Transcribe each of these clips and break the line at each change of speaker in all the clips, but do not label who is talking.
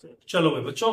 चलो भाई बच्चों,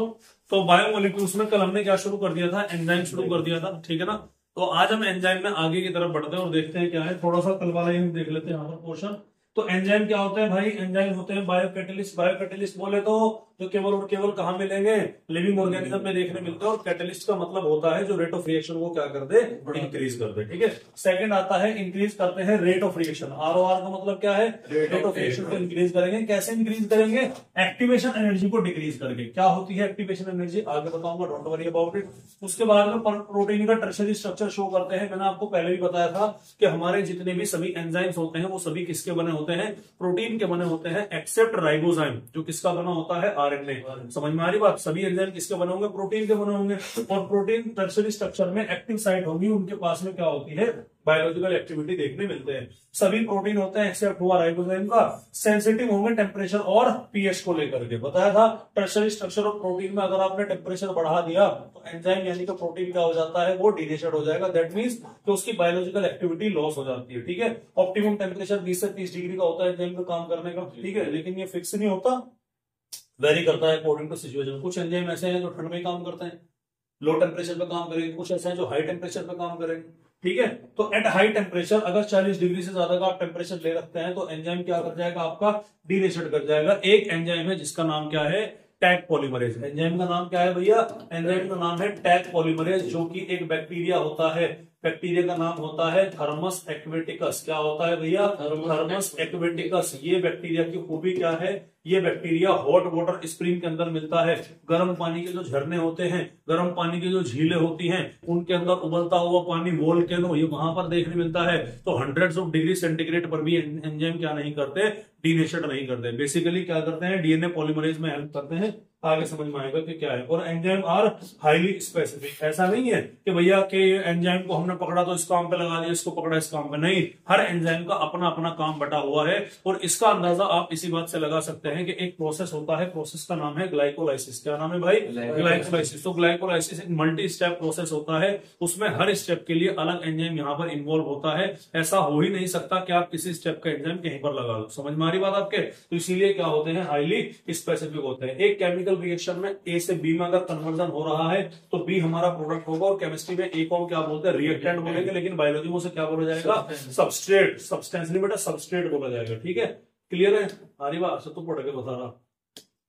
तो बायोमोलिक्यूल्स में कल हमने क्या शुरू कर दिया था, एंजाइम शुरू कर दिया था, ठीक है ना। तो आज हम एंजाइम में आगे की तरफ बढ़ते हैं और देखते हैं क्या है। थोड़ा सा कल वाला ही हम देख लेते हैं यहाँ पर पोर्शन। तो एंजाइम क्या होते हैं भाई, एंजाइम होते हैं बायोकैटलिस्ट। बायोकैटलिस्ट बोले तो जो केवल और केवल कहाँ मिलेंगे, लिविंग ऑर्गेनिज्म में देखने मिलते हैं। और कैटलिस्ट का मतलब होता है जो रेट ऑफ रिएक्शन को क्या कर दे, इंक्रीज कर दे, ठीक है। सेकंड आता है इंक्रीज करते हैं रेट ऑफ रिएक्शन। आरओआर का मतलब क्या है, रेट ऑफ रिएक्शन को इंक्रीज करेंगे। कैसे इंक्रीज करेंगे, एक्टिवेशन एनर्जी को डिक्रीज करके। क्या होती है एक्टिवेशन एनर्जी, आगे बताऊंगा, डोंट वरी अबाउट इट। उसके बाद में प्रोटीन का टर्शरी स्ट्रक्चर शो करते हैं। मैंने आपको पहले भी बताया था कि हमारे जितने भी सभी एंजाइम्स होते हैं वो सभी किसके बने होते हैं, प्रोटीन के बने होते हैं, एक्सेप्ट राइबोजाइम जो किसका बना होता है, आरएनए। समझ में आ रही बात, सभी एंजाइम किसके बने होंगे, प्रोटीन के बने होंगे। और प्रोटीन टर्शरी स्ट्रक्चर में एक्टिव साइट होगी, उनके पास में क्या होती है, बायोलॉजिकल एक्टिविटी देखने मिलते हैं। सभी प्रोटीन होते हैं एक्सेप्ट हुआ राइबोजाइम का। सेंसिटिव होंगे टेम्परेचर और पीएच को लेकर के। बताया था टर्शरी स्ट्रक्चर ऑफ प्रोटीन में अगर आपने टेम्परेचर बढ़ा दिया तो एंजाइम यानी कि प्रोटीन क्या हो जाता है, वो डीनेचर्ड हो जाएगा। दैट मींस कि उसकी बायोलॉजिकल एक्टिविटी लॉस हो जाती है, ठीक है। ऑप्टिमम टेम्परेचर 20 से 30 डिग्री का होता है एंजाइम का काम करने का, ठीक है। लेकिन ये फिक्स नहीं होता, वेरी करता है अकॉर्डिंग टू सिचुएशन। कुछ एंजाइम ऐसे हैं जो ठंड में काम करते हैं, लो टेम्परेचर पे काम करेंगे। कुछ ऐसे हैं जो हाई टेम्परेचर पे काम करेंगे, ठीक है। तो एट हाई टेम्परेचर अगर 40 डिग्री से ज्यादा का आप टेम्परेचर ले रखते हैं तो एंजाइम क्या कर जाएगा, आपका डीनेचर्ड कर जाएगा। एक एंजाइम है जिसका नाम क्या है, टैग पॉलीमरेज। एंजाइम का नाम क्या है भैया, एंजाइम का नाम है टैग पॉलीमरेज, जो कि एक बैक्टीरिया होता है। बैक्टीरिया का नाम होता है थर्मस एक्वेटिकस। क्या होता है भैया, थर्मस एक्वेटिकस। ये बैक्टीरिया की खूबी क्या है, ये बैक्टीरिया हॉट वाटर स्प्रिंग के अंदर मिलता है। गर्म पानी के जो झरने होते हैं, गर्म पानी की जो झीलें होती हैं, उनके अंदर उबलता हुआ पानी वोल्केनो ये वहां पर देखने मिलता है। तो हंड्रेड्स ऑफ डिग्री सेंटीग्रेड पर भी एंजाइम क्या नहीं करते, डीनेचर्ड नहीं करते। बेसिकली क्या करते हैं, डीएनए पॉलीमरेज में हेल्प करते हैं। आगे समझ में आएगा कि क्या है। और एंजाइम आर हाईली स्पेसिफिक। ऐसा नहीं है कि भैया के एंजाइम को हमने पकड़ा तो इस काम पे लगा दिया, इसको पकड़ा इस काम पे, नहीं। हर एंजाइम का अपना अपना काम बटा हुआ है। और इसका अंदाजा आप इसी बात से लगा सकते हैं कि एक प्रोसेस होता है, प्रोसेस का नाम है ग्लाइकोलाइसिस। क्या नाम है भाई, ग्लाइकोलाइसिस। तो ग्लाइकोलाइसिस एक मल्टी स्टेप प्रोसेस होता है, उसमें हर स्टेप के लिए अलग एंजाइम यहाँ पर इन्वॉल्व होता है। ऐसा हो ही नहीं सकता कि आप किसी स्टेप का एंजाइम कहीं पर लगा दो। समझ में आ रही बात आपके। तो इसीलिए क्या होते हैं, हाईली स्पेसिफिक होते हैं। एक केमिकल रिएक्शन में ए से बी में अगर कन्वर्जन हो रहा है तो बी हमारा प्रोडक्ट होगा। और केमिस्ट्री में ए को हम क्या बोलते हैं, रिएक्टेंट बोलेंगे, लेकिन बायोलॉजी में उसे क्या बोला जाएगा, सबस्ट्रेट। सब्सटेंस नहीं बेटा, सबस्ट्रेट बोला जाएगा, ठीक है। क्लियर है, हमारी बात से तो पढ़ के बता रहा,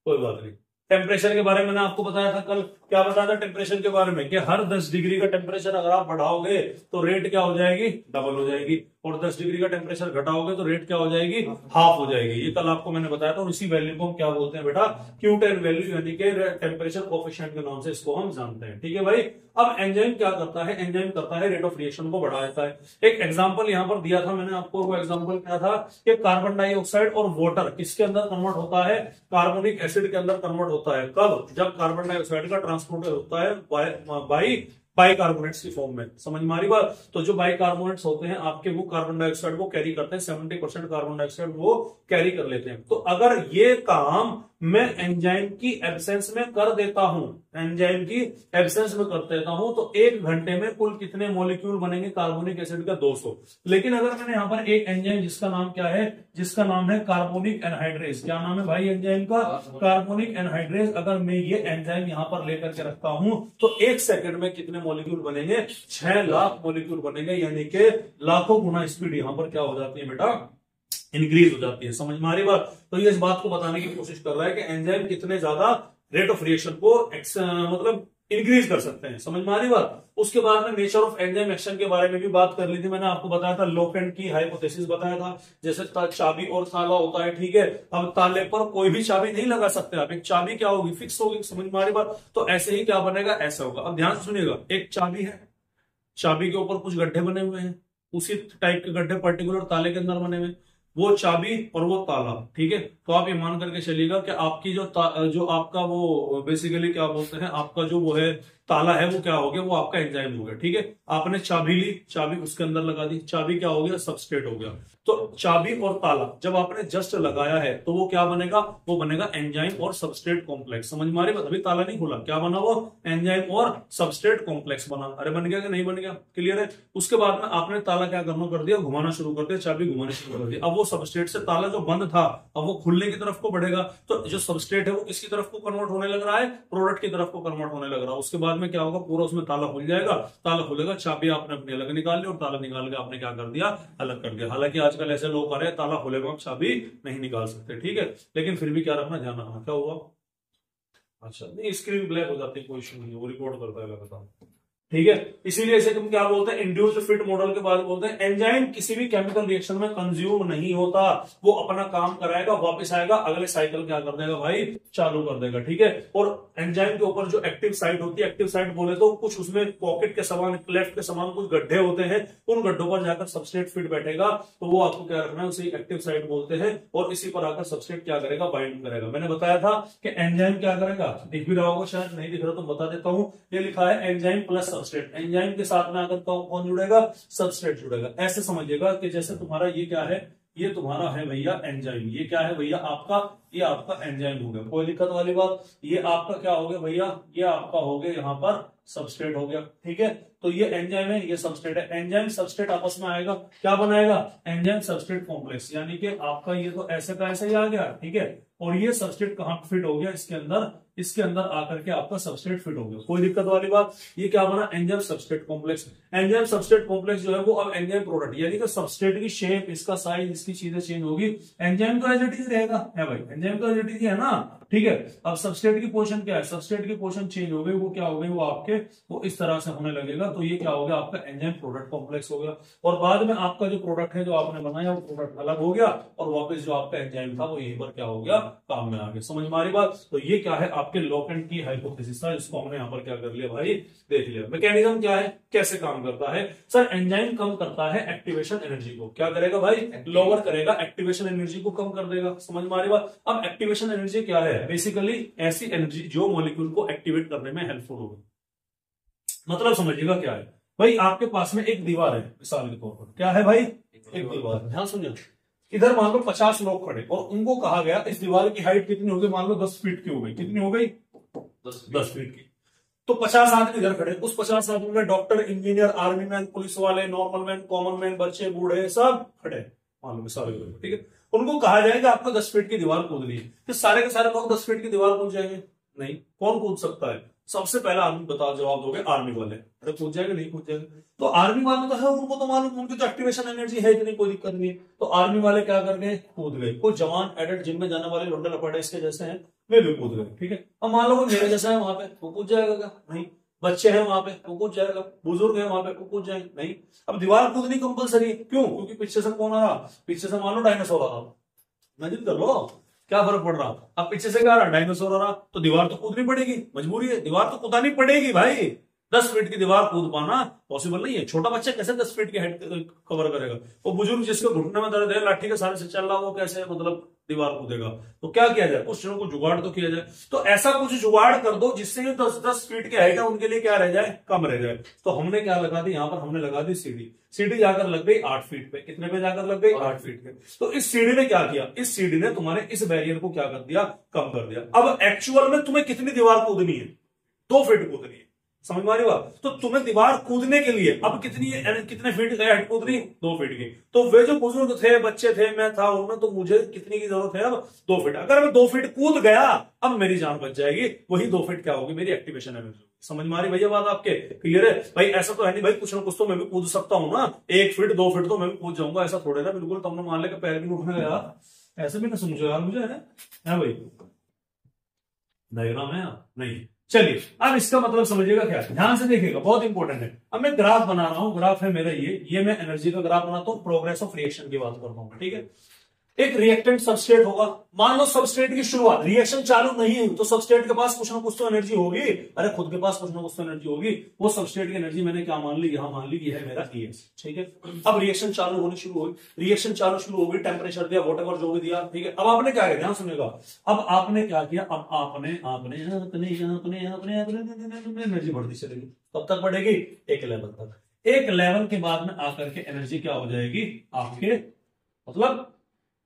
कोई बात नहीं। टेम्परेचर के बारे में मैंने आपको बताया था कल, क्या बताया था टेम्परेचर के बारे में, कि हर 10 डिग्री का टेम्परेचर अगर आप बढ़ाओगे तो रेट क्या हो जाएगी, डबल हो जाएगी। और 10 डिग्री का टेम्परेचर घटाओगे तो रेट क्या हो जाएगी, हाफ हो जाएगी। ये कल आपको मैंने बताया था। और इसी वैल्यू को हम क्या बोलते हैं बेटा, Q10 वैल्यू, यानी कि टेम्परेचर कोफिशिएंट के नाम से इसको हम जानते हैं, ठीक है भाई। अब एंजाइम क्या करता है, एंजाइम करता है रेट ऑफ रिएक्शन को बढ़ा देता है। एक एग्जांपल यहां पर दिया था मैंने आपको, वो एग्जांपल क्या था कि कार्बन डाइऑक्साइड और वाटर किसके अंदर कन्वर्ट होता है, कार्बोनिक एसिड के अंदर कन्वर्ट होता है। कब, जब कार्बन डाइऑक्साइड का ट्रांसपोर्ट होता है बाइकार्बोनेट्स की फॉर्म में। समझ में आ रही बात। तो जो बाइकार्बोनेट्स होते हैं आपके, वो कार्बन डाइऑक्साइड को कैरी करते हैं। 70% कार्बन डाइऑक्साइड वो कैरी कर लेते हैं। तो अगर ये काम मैं एंजाइम की एब्सेंस में कर देता हूं, एंजाइम की एब्सेंस में कर देता हूं, तो 1 घंटे में कुल कितने मॉलिक्यूल बनेंगे कार्बोनिक एसिड का, 200। लेकिन अगर मैंने यहां पर एक एंजाइम जिसका नाम क्या है, जिसका नाम है कार्बोनिक एनहाइड्रेज। क्या नाम है भाई एंजाइम का, कार्बोनिक एनहाइड्रेज। अगर मैं ये एंजाइम यहां पर लेकर के रखता हूं तो 1 सेकंड में कितने मॉलिक्यूल बनेंगे, 6 लाख मॉलिक्यूल बनेंगे। यानी कि लाखों गुना स्पीड यहां पर क्या हो जाती है बेटा, इंक्रीज हो जाती है। समझ में आ रही बात। तो ये इस बात को बताने की कोशिश कर रहा है कि एंजाइम कितने ज्यादा रेट ऑफ रिएक्शन को मतलब इंक्रीज कर सकते हैं। समझ में आ रही बात। उसके बाद में नेचर ऑफ एंजाइम एक्शन के बारे में भी बात कर ली थी। मैंने आपको बताया था लोकेंट की हाइपोथेसिस बताया था। जैसे चाबी और ताला होता है, ठीक है। अब ताले पर कोई भी चाबी नहीं लगा सकते आप। एक चाबी क्या होगी, फिक्स होगी। समझ में आ रही बात। तो ऐसे ही क्या बनेगा, ऐसा होगा। अब ध्यान सुनिएगा, एक चाबी है, चाबी के ऊपर कुछ गड्ढे बने हुए हैं, उसी टाइप के गड्ढे पर्टिकुलर ताले के अंदर बने हुए, वो चाबी और वो ताला, ठीक है। तो आप ये मान करके चलिएगा कि आपकी जो आपका वो बेसिकली क्या बोलते हैं, आपका जो वो है ताला है, वो क्या हो गया, वो आपका एंजाइम हो गया, ठीक है। आपने चाबी ली, चाबी उसके अंदर लगा दी, चाबी क्या हो गया, सबस्ट्रेट हो गया। तो चाबी और ताला जब आपने जस्ट लगाया है तो वो क्या बनेगा, वो बनेगा एंजाइम और सबस्ट्रेट कॉम्प्लेक्स। समझ में आ रही बात, अभी ताला नहीं खुला, क्या बना वो एंजाइम और सबस्ट्रेट कॉम्प्लेक्स बना। अरे बन गया कि नहीं बन गया, क्लियर है। उसके बाद में आपने ताला क्या करना कर दिया, घुमाना शुरू कर दिया, चाबी घुमाना शुरू कर दिया। अब वो सबस्ट्रेट से ताला जो बंद था अब वो खुलने की तरफ को बढ़ेगा, तो जो सबस्ट्रेट है वो किसकी तरफ को कन्वर्ट होने लग रहा है, प्रोडक्ट की तरफ को कन्वर्ट होने लग रहा है। उसके बाद में क्या होगा, पूरा उसमें ताला खुल जाएगा, ताला खुलेगा, चाबी आपने अपनी अलग निकाल ली और ताला निकाल के आपने क्या कर दिया, अलग कर दिया। हालांकि आजकल ऐसे लोग आ रहे हैं ताला खुलेगा हम चाबी नहीं निकाल सकते, ठीक है, लेकिन फिर भी क्या रखना, ध्यान रखना। क्या हुआ, अच्छा नहीं स्क्रीन ब्लैक हो जाती है, कोई इशू नहीं है, वो रिकॉर्ड करता है लगातार, ठीक है। इसीलिए इसे हम क्या बोलते हैं, इंड्यूस्ड फिट मॉडल के बाद बोलते हैं एंजाइम किसी भी केमिकल रिएक्शन में कंज्यूम नहीं होता, वो अपना काम कराएगा, वापस आएगा, अगले साइकिल क्या कर देगा भाई, चालू कर देगा, ठीक है। और एंजाइम के ऊपर जो एक्टिव साइट होती है, एक्टिव साइट बोले तो कुछ उसमें पॉकेट के समान, लेफ्ट के समान कुछ गड्ढे होते हैं, उन गड्ढों पर जाकर सबस्ट्रेट फिट बैठेगा, तो वो आपको क्या रखना है, उसे एक्टिव साइट बोलते हैं। और इसी पर आकर सबस्ट्रेट क्या करेगा, बाइंड करेगा। मैंने बताया था कि एंजाइम क्या करेगा, दिख भी रहा होगा, शायद नहीं दिख रहा तो बता देता हूं, ये लिखा है एंजाइम प्लस सबस्ट्रेट। एंजाइम के साथ में आकर कौन जुड़ेगा, सबस्ट्रेट जुड़ेगा। ऐसे समझिएगा कि जैसे तुम्हारा ये क्या है, ये तुम्हारा है भैया एंजाइम, ये क्या है भैया आपका, ये आपका एंजाइम हो गया, कोई दिक्कत वाली बात। ये आपका क्या हो गया भैया, ये आपका हो गया यहाँ पर सबस्ट्रेट हो गया, ठीक है। तो ये एंजाइम है, ये सबस्ट्रेट है, एंजाइम सबस्ट्रेट आपस में आएगा, क्या बनाएगा, एंजाइम सबस्ट्रेट कॉम्प्लेक्स। यानी कि आपका ये तो ऐसे का ऐसे ही आ गया, ठीक है। और ये सबस्ट्रेट कहां फिट हो गया, इसके अंदर, इसके अंदर आकर के आपका सबस्ट्रेट फिट हो गया, कोई दिक्कत वाली बात। ये क्या बना, enzyme substrate complex. Enzyme substrate complex जो है वो अब एंजाइम प्रोडक्ट, यानी कि सबस्ट्रेट की शेप, इसका साइज, इसकी चीजें चेंज होगी, एंजाइम का एज इट इज रहेगा, है भाई, एंजाइम का एज इट इज है ना, ठीक है। अब सबस्ट्रेट की पोजीशन क्या है, सबस्ट्रेट की पोजीशन चेंज हो गई, वो क्या हो गई, वो आपके वो इस तरह से होने लगेगा, तो ये क्या हो गया, आपका एंजाइम प्रोडक्ट कॉम्प्लेक्स हो गया। और बाद में आपका जो प्रोडक्ट है जो आपने बनाया वो प्रोडक्ट अलग हो गया, और वापस जो आपका एंजाइम था वो यहीं पर क्या हो गया, काम में आ गया। समझ में आ रही बात। तो ये क्या है, आपके लोकेंट की हाइपोथेसिस था, इसको हमने यहाँ पर क्या कर लिया भाई, देख लिया। मैकेनिज्म क्या है, कैसे काम करता है सर, एंजाइम कम करता है एक्टिवेशन एनर्जी को, क्या करेगा भाई, लोअर करेगा, एक्टिवेशन एनर्जी को कम कर देगा। समझ में आ रही बात। अब एक्टिवेशन एनर्जी क्या है, बेसिकली ऐसी एनर्जी जो मॉलिक्यूल को एक्टिवेट करने में हेल्पफुल होगी। मतलब समझिएगा क्या है भाई, आपके पास में एक दीवार है, मिसाल के तौर पर क्या है भाई, एक दीवार, ध्यान सुनिए। इधर मान लो 50 लोग खड़े और उनको कहा गया इस दीवार की हाइट कितनी हो गई, मान लो 10 फीट की हो गई, कितनी हो गई, 10 फीट की। तो 50 आदमी इधर खड़े, उस 50 आदमी में doctor, engineer, army man, police वाले, नॉर्मल मैन, कॉमन मैन, बच्चे, बूढ़े, सब खड़े, मान लो मिसाल, ठीक है। उनको कहा जाएगा आपको 10 फीट की दीवार कूदनी है, तो सारे के सारे लोग 10 फीट की दीवार कूद जाएंगे, नहीं, कौन कूद सकता है, सबसे पहला आदमी बताओ, जवाब दोगे आर्मी वाले। अरे कूद जाएगा, नहीं कूद जाएगा, तो आर्मी वाले तो है, उनको तो मालूम, उनकी तो एक्टिवेशन एनर्जी है इतनी, कोई दिक्कत नहीं है। तो आर्मी वाले क्या कर गए, कूद गए। कोई जवान एडल्ट जिम में जाने वाले लौंडे लफाड़े इसके जैसे हैं, वे भी कूद गए, ठीक है। अब मान लो वो मेरे जैसा है वहां पे, वो कूद जाएगा क्या, नहीं। बच्चे हैं वहां पे, वो कूद जाएगा। बुजुर्ग है वहां पे, वो कूद जाएंगे, नहीं। अब दीवार कूदनी कंपलसरी है, क्यों, क्योंकि पीछे से कौन आ रहा, पीछे से मान लो डायनासोर आ रहा, इमेजिन कर लो, क्या फर्क पड़ रहा। अब पीछे से क्या आ रहा, डायनासोर आ रहा, तो दीवार तो कूदनी पड़ेगी, मजबूरी है, दीवार तो कूदानी पड़ेगी भाई। 10 फीट की दीवार कूद पाना पॉसिबल नहीं है। छोटा बच्चा कैसे 10 फीट की हाइट कवर करेगा, वो बुजुर्ग जिसके घुटने में दर्द है, लाठी के सहारे से चल रहा, वो कैसे मतलब दीवार कूदेगा। तो क्या किया जाए, कुछ चीजों को जुगाड़ तो किया जाए। तो ऐसा कुछ जुगाड़ कर दो जिससे 10-10 फीट के हाइट है उनके लिए क्या रह जाए, कम रह जाए। तो हमने क्या लगा दी, यहाँ पर हमने लगा दी सीढ़ी। सीढ़ी जाकर लग गई 8 फीट पे, कितने पे जाकर लग गई, 8 फीट पे। तो इस सीढ़ी ने क्या किया, इस सीढ़ी ने तुम्हारे इस बैरियर को क्या कर दिया, कम कर दिया। अब एक्चुअल में तुम्हें कितनी दीवार कूदनी है, 2 फीट कूदनी है, समझ में आ रही बात। तो तुम्हें दीवार कूदने के लिए अब कितने फीट की हाइट कूदनी, 2 फीट की। तो वे जो बुजुर्ग थे, बच्चे थे, मैं था उनमें, तो मुझे कितनी की जरूरत है, अब 2 फीट। अगर मैं 2 फीट कूद गया, अब मेरी जान बच जाएगी, वही 2 फीट क्या होगी, मेरी एक्टिवेशन एनर्जी। समझ में आ रही भैया बात आपके, क्लियर है भाई। ऐसा तो है नहीं भाई, कुछ ना कुछ तो मैं भी कूद सकता हूं ना, 1 फीट 2 फीट तो मैं भी कूद जाऊंगा, ऐसा थोड़े ना बिल्कुल तुमने मान लिया पैर भी उठने गया, ऐसे भी ना समझो यार मुझे, है भाई, डायग्राम है नहीं। चलिए अब इसका मतलब समझिएगा क्या, ध्यान से देखिएगा, बहुत इंपॉर्टेंट है। अब मैं ग्राफ बना रहा हूं, ग्राफ है मेरा ये मैं एनर्जी का ग्राफ बनाता हूं, प्रोग्रेस ऑफ रिएक्शन की बात करता हूं, ठीक है। एक रिएक्टेंट सबस्ट्रेट होगा, मान लो सबस्ट्रेट की शुरुआत, रिएक्शन चालू नहीं है तो सबस्ट्रेट के पास कुछ ना कुछ तो एनर्जी होगी, अरे खुद के पास कुछ ना कुछ तो एनर्जी होगी। वो सबस्ट्रेट की एनर्जी मैंने क्या मान ली, यहां मान ली कि है मेरा ES, ठीक है। अब रिएक्शन चालू होनी शुरू हुई, रिएक्शन चालू शुरू होगी, टेम्परेचर दिया, वॉटेवर जो भी दिया, ठीक है। अब आपने क्या किया, ध्यान सुनेगा, अब आपने क्या किया, अब आपने एनर्जी बढ़ती चलेगी, कब तक बढ़ेगी, एक लेवल तक। एक लेवल के बाद में आकर के एनर्जी क्या हो जाएगी, आपके मतलब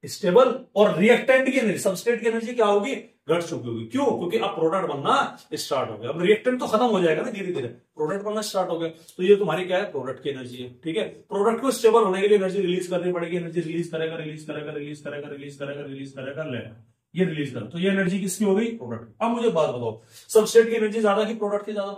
स्टेबल, और रिएक्टेंट की एनर्जी, सबस्ट्रेट की एनर्जी क्या होगी, घट चुकी होगी। क्यों? क्योंकि अब प्रोडक्ट बनना स्टार्ट हो गया। अब रिएक्टेंट तो खत्म हो जाएगा ना धीरे धीरे, प्रोडक्ट बनना स्टार्ट हो गया। तो ये तुम्हारी क्या है, प्रोडक्ट की एनर्जी है। ठीक है, प्रोडक्ट को स्टेबल होने के लिए एनर्जी रिलीज करनी पड़ेगी। एनर्जी रिलीज करेगा, रिलीज करेगा, रिलीज करेगा, रिलीज करेगा, रिलीज करेगा, लेगा, ये रिलीज कर, तो ये एनर्जी किसकी हो गई, प्रोडक्ट। अब मुझे बात बताओ, सबस्ट्रेट की एनर्जी ज्यादा की प्रोडक्ट की ज्यादा?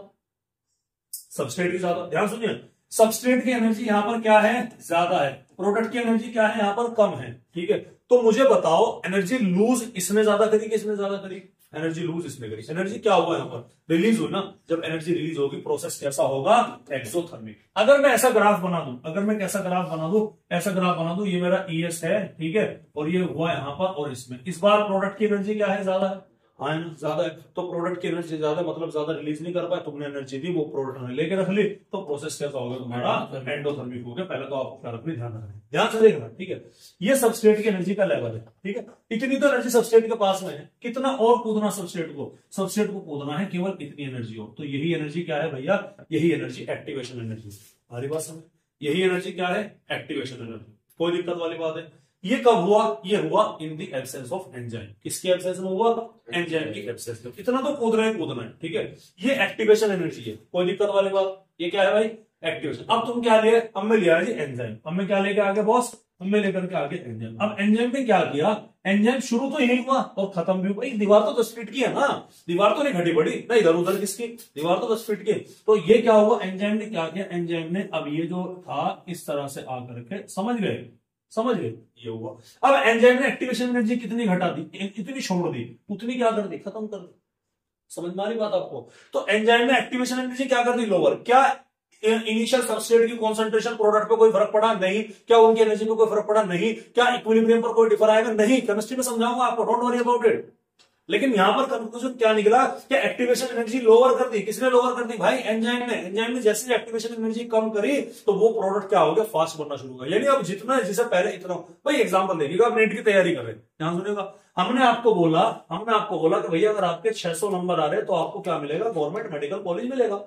सबस्ट्रेट की ज्यादा। ध्यान सुनिए, सबस्ट्रेट की एनर्जी यहां पर क्या है, ज्यादा है, प्रोडक्ट की एनर्जी क्या है, यहां पर कम है। ठीक है, तो मुझे बताओ एनर्जी लूज इसने ज्यादा करी कि इसने ज्यादा करी? एनर्जी लूज इसने करी। एनर्जी क्या हुआ यहां पर, रिलीज हुई ना। जब एनर्जी रिलीज होगी, प्रोसेस कैसा होगा, एक्सोथर्मिक। अगर मैं ऐसा ग्राफ बना दूं, अगर मैं कैसा ग्राफ बना दूं, ऐसा ग्राफ बना दूं, ये मेरा ES है, ठीक है, और ये हुआ यहां पर, और इसमें इस बार प्रोडक्ट की एनर्जी क्या है, ज्यादा है, हाँ ज्यादा है। तो प्रोडक्ट की एनर्जी ज्यादा, मतलब ज्यादा रिलीज नहीं कर पाए, तुमने एनर्जी दी, वो प्रोडक्ट ने लेके रख ली, तो प्रोसेस कैसा होगा तुम्हारा, एंडोथर्मिक हो गया। पहले तो आपको क्या रखना, ध्यान रखना, ध्यान से देखना। ठीक है, ये सबस्ट्रेट की एनर्जी का लेवल है। ठीक है, इतनी तो एनर्जी सबस्ट्रेट के पास में है, कितना और कूदना सबस्ट्रेट को कूदना है केवल इतनी एनर्जी हो। तो यही एनर्जी क्या है भैया, यही एनर्जी एक्टिवेशन एनर्जी। हमारी बात समझ, यही एनर्जी क्या है, एक्टिवेशन एनर्जी। कोई दिक्कत वाली बात है? ये कब हुआ, ये हुआ इन दी एब्सेंस ऑफ एंजाइम। किसकी एब्सेंस में हुआ, एंजाइम की एब्सेंस में। इतना तो कूदना है। ठीक है, ये एक्टिवेशन एनर्जी है, कोई दिक्कत वाली बात? ये क्या है भाई, एक्टिवेशन। अब तुम क्या लिए, अब मैं लिया जी एंजाइम। अब मैं क्या लेके आगे बॉस, अब मैं लेकर के आगे एंजाइम। अब एंजाइम ने क्या किया, एंजाइम शुरू तो यही हुआ और खत्म भी हुआ। दीवार तो 10 फीट की है ना, दीवार तो नहीं घटी बड़ी ना, इधर उधर किसकी, दीवार तो 10 फीट की। तो ये क्या हुआ, एंजाइम ने क्या किया, एंजाइम ने अब ये जो था इस तरह से आकर के, समझ गए, ये हुआ। अब एंजाइम ने एक्टिवेशन एनर्जी कितनी घटा दी, इतनी छोड़ दी, उतनी क्या कर दी, खत्म कर दी। समझ में आ रही बात आपको? तो एंजाइम ने एक्टिवेशन एनर्जी क्या कर दी, लोअर। क्या इनिशियल सबस्ट्रेट की कंसंट्रेशन प्रोडक्ट पे कोई फर्क पड़ा? नहीं। क्या उनकी एनर्जी में कोई फर्क पड़ा? नहीं। क्या इक्विलिब्रियम पर कोई डिफर आएगा? नहीं। केमिस्ट्री में समझाऊंगा आपको, डोंट वरी अबाउट इट। लेकिन यहां पर कंक्लूजन क्या निकला कि एक्टिवेशन एनर्जी लोअर कर दी। किसने लोअर कर दी भाई, एंजाइम ने। एंजाइम ने जैसे एक्टिवेशन एनर्जी कम करी तो वो प्रोडक्ट क्या हो गया, फास्ट बनना शुरू हुआ। यानी अब जितना है जिसे पहले इतना। भाई एग्जांपल देखिएगा, आप नीट की तैयारी कर रहे हैं, ध्यान सुनिएगा। हमने आपको बोला कि भैया अगर आपके 600 नंबर आ रहे हैं तो आपको क्या मिलेगा, गवर्नमेंट मेडिकल कॉलेज मिलेगा।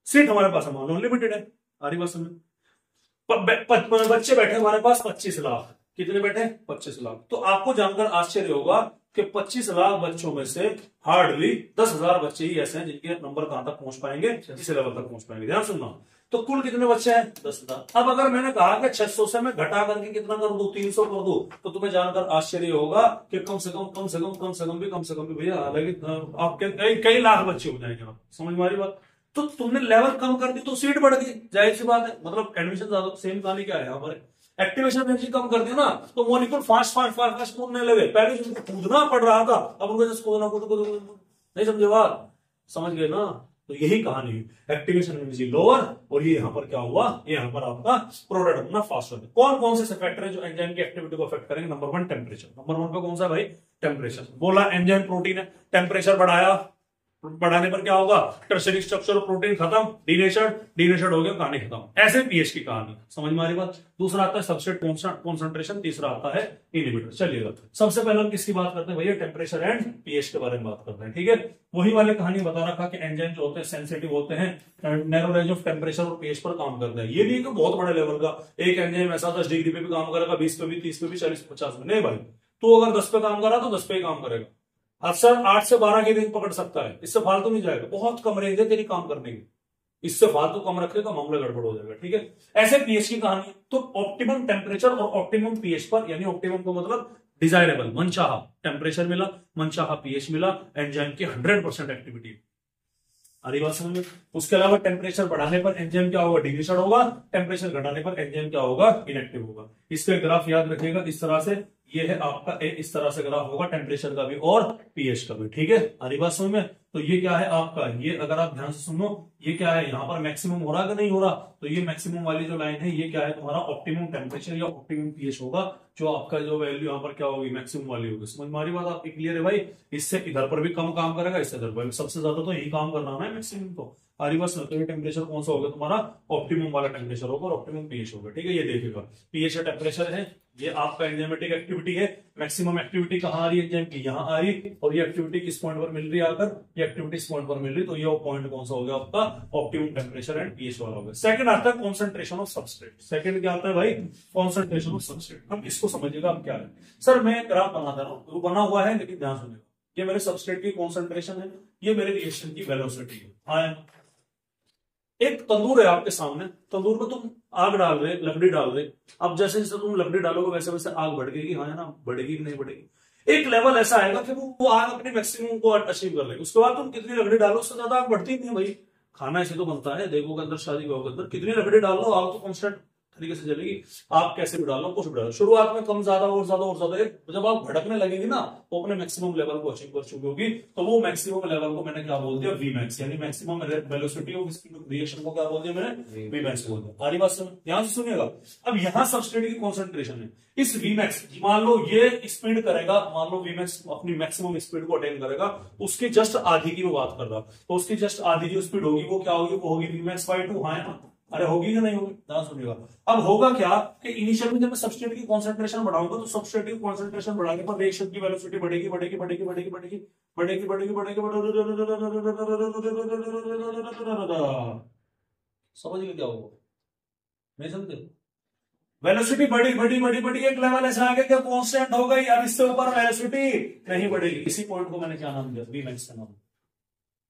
सीट हमारे पास अनलिमिटेड है। आ रही बात समझ? बच्चे बैठे हमारे पास 25 लाख। कितने बैठे, 25 लाख। तो आपको जानकर आश्चर्य होगा कि 25 लाख बच्चों में से हार्डली 10,000 बच्चे ही ऐसे हैं जिनके नंबर कहां तक पहुंच पाएंगे, इस लेवल तक पहुंच पाएंगे। ध्यान सुनना। तो कुल कितने बच्चे हैं, 10,000। अब अगर मैंने कहा कि 600 से मैं घटा करके कितना कर दूं, 300 कर दूं, तो तुम्हें जानकर आश्चर्य होगा कि कम से कम भी भैया, हालांकि आपके कई लाख बच्चे हो जाएंगे। समझ में आ रही बात? तो तुमने लेवल कम कर दी तो सीट बढ़ गई, जाहिर सी बात है, मतलब एडमिशन ज्यादा। सेम कहानी क्या है यहाँ पर, एक्टिवेशन एनर्जी कम कर दी ना, तो मॉलिक्यूल फास्ट कूदने लगे। पहले जिनको कूदना पड़ रहा था, अब उनको जैसे कूदना नहीं समझे बात, समझ गए ना? तो यही कहानी है, एक्टिवेशन एनर्जी लोअर, और ये यहाँ पर क्या हुआ, ये यहाँ पर आपका प्रोडक्ट बनना फास्ट हो गया। कौन कौन से फैक्टर है जो एंजाइम की एक्टिविटी को अफेक्ट करेंगे? Number 1 temperature. नंबर 1 पे कौन सा भाई, टेम्परेचर। बोला एंजाइम प्रोटीन है, टेम्परेचर बढ़ाने पर क्या होगा, टर्शरी स्ट्रक्चर प्रोटीन खत्म, डीनेचर्ड हो गया, कहानी खत्म। ऐसे पीएच की कहानी। समझ में आ रही बात? दूसरा आता है सबस्ट्रेट कॉन्सेंट्रेशन, तीसरा आता है इनहिबिटर। चलिएगा, सबसे पहले हम किसकी बात करते हैं भैया, टेम्परेचर एंड पीएच के बारे में बात करते हैं। ठीक है, वही वाले कहानी बता रखा कि एंजाइम जो होते हैं सेंसिटिव होते हैं, नैरो रेंज ऑफ टेम्परेचर और पीएच पर काम करते हैं। ये नहीं कि बहुत बड़े लेवल का एक एंजाइम ऐसा 10 डिग्री पे भी काम करेगा, 20 पे भी, 30 पे भी, 40 50 में नहीं भाई। तो अगर 10 पे काम कर रहा तो 10 पे ही काम करेगा। अक्सर 8 से 12 की रेंज पकड़ सकता है, इससे फालतू नहीं जाएगा। बहुत कम रेंज है तेरी काम करने की, इससे फालतू कम रखेगा मामला गड़बड़ हो जाएगा। ठीक है, ऐसे पीएच की कहानी। तो ऑप्टिमम टेम्परेचर और ऑप्टिमम पीएच पर, यानी ऑप्टिमम को मतलब डिजायरेबल, मनचाहा टेम्परेचर मिला, मनचाहा पीएच मिला, एंजाइम की 100% एक्टिविटी। अरे बात समझ में? उसके अलावा टेम्परेचर बढ़ाने पर एंजाइम क्या होगा, डिग्रेडेड होगा। टेम्परेचर घटाने पर एंजाइम क्या होगा, इनएक्टिव होगा। इसका ग्राफ याद रखिएगा इस तरह से, ये है आपका इस तरह से ग्राफ होगा टेम्परेचर का भी और पीएच का भी। ठीक है, अरे बात समझ में? तो ये क्या है आपका, ये अगर आप ध्यान से सुनो, ये क्या है, यहाँ पर मैक्सिमम हो रहा है कि नहीं हो रहा? तो ये मैक्सिमम वाली जो लाइन है, ये क्या है तुम्हारा ऑप्टिमम टेम्परेचर या ऑप्टिमम पीएच होगा, जो आपका जो वैल्यू यहाँ पर क्या होगी, मैक्सिमम वाली होगी। समझ में आ रही बात आपकी? क्लियर है भाई? इससे इधर पर भी कम काम करेगा, इससे इधर पर सबसे ज्यादा तो यही काम करना है मैक्सिमम को। आरी बस तो ये टेम्परेचर कौन सा होगा तुम्हारा, ऑप्टिमम वाला टेम्परेचर होगा और ऑप्टिमम पीएच होगा। ठीक है, ये देखिएगा पीएच या टेम्परेचर है, ये आपका एंजाइमेटिक एक्टिविटी है। मैक्सिमम एक्टिविटी कहाँ आ रही है एंजाइम की, यहाँ आ रही है, और ये एक्टिविटी किस पॉइंट पर मिल रही है आकर, ये एक्टिविटी इस पॉइंट पर मिल रही है, तो ये पॉइंट कौन सा हो गया आपका, ऑप्टिमम टेम्परेचर एंड पीएच वाला हो गया। सेकंड आता है कॉन्सेंट्रेशन ऑफ सबस्ट्रेट। सेकंड क्या आता है भाई, कॉन्सेंट्रेशन ऑफ सबस्ट्रेट। अब इसको समझिएगा अब क्या है। सर मैं ग्राफ बना दे रहा हूँ, वो बना हुआ है लेकिन ध्यान सुनिएगा, ये मेरे सबस्ट्रेट की कॉन्सेंट्रेशन है, ये मेरे रिएक्शन की वेलोसिटी है। एक तंदूर है आपके सामने, तंदूर में तुम आग डाल रहे, लकड़ी डाल रहे, अब जैसे जैसे तुम लकड़ी डालोगे वैसे वैसे आग बढ़ेगी, हाँ है ना, बढ़ेगी कि नहीं बढ़ेगी। एक लेवल ऐसा आएगा कि वो आग अपने मैक्सिमम को अचीव कर लेगी, उसके बाद तुम कितनी लकड़ी डालो उससे ज्यादा आग बढ़ती नहीं है भाई। खाना ऐसे तो बनता है, देखो के अंदर, शादी के अंदर कितनी लकड़ी डाल लो आग तो कांस्टेंट तरीके से जलेगी। आप कैसे भी डालो, कुछ भी डालो, शुरुआत में कम ज्यादा और ज्यादा और ज्यादा, जब आप भड़कने लगेगी ना वो अपने मैक्सिमम लेवल को अचीव कर चुकी होगी, तो वो मैक्सिमम लेवल को मैंने क्या बोल दिया, वी मैक्स, यानी maximum velocity of speed of reaction को क्या बोल दिया मैंने, वी मैक्स बोल दिया। सारी बात समझ, ध्यान से सुनिएगा। अब यहाँ सबस्ट्रेट की कॉन्सेंट्रेशन है, इस वी मैक्स, मान लो ये स्पीड करेगा, मान लो वी मैक्स अपनी मैक्सिमम स्पीड को अटेन करेगा, उसकी जस्ट आधी की मैं बात कर रहा, तो उसकी जस्ट आधी जो स्पीड होगी वो क्या होगी, वो होगी वी मैक्स बाय 2, हाँ ना, अरे होगी कि नहीं होगी, ध्यान सुनिएगा। अब होगा क्या कि इनिशियल में जब मैं सबस्ट्रेट की कॉन्सेंट्रेशन बढ़ाऊंगा तो सबस्ट्रेट की कॉन्सेंट्रेशन बढ़ाने पर रिएक्शन की वेलोसिटी बढ़ेगी बढ़ेगी बढ़ेगी बढ़ेगी बढ़ेगी बढ़ेगी बढ़ेगी बढ़ेगी समझिए क्या होगा, नहीं समझे, वेलोसिटी बढ़ी बढ़ी बढ़ी बढ़ी, एक लेवल ऐसा आ गया क्या कांस्टेंट हो गई, अब इससे ऊपर वेलोसिटी नहीं बढ़ेगी। इसी पॉइंट को मैंने क्या नाम दिया, वी मैक्स का नाम।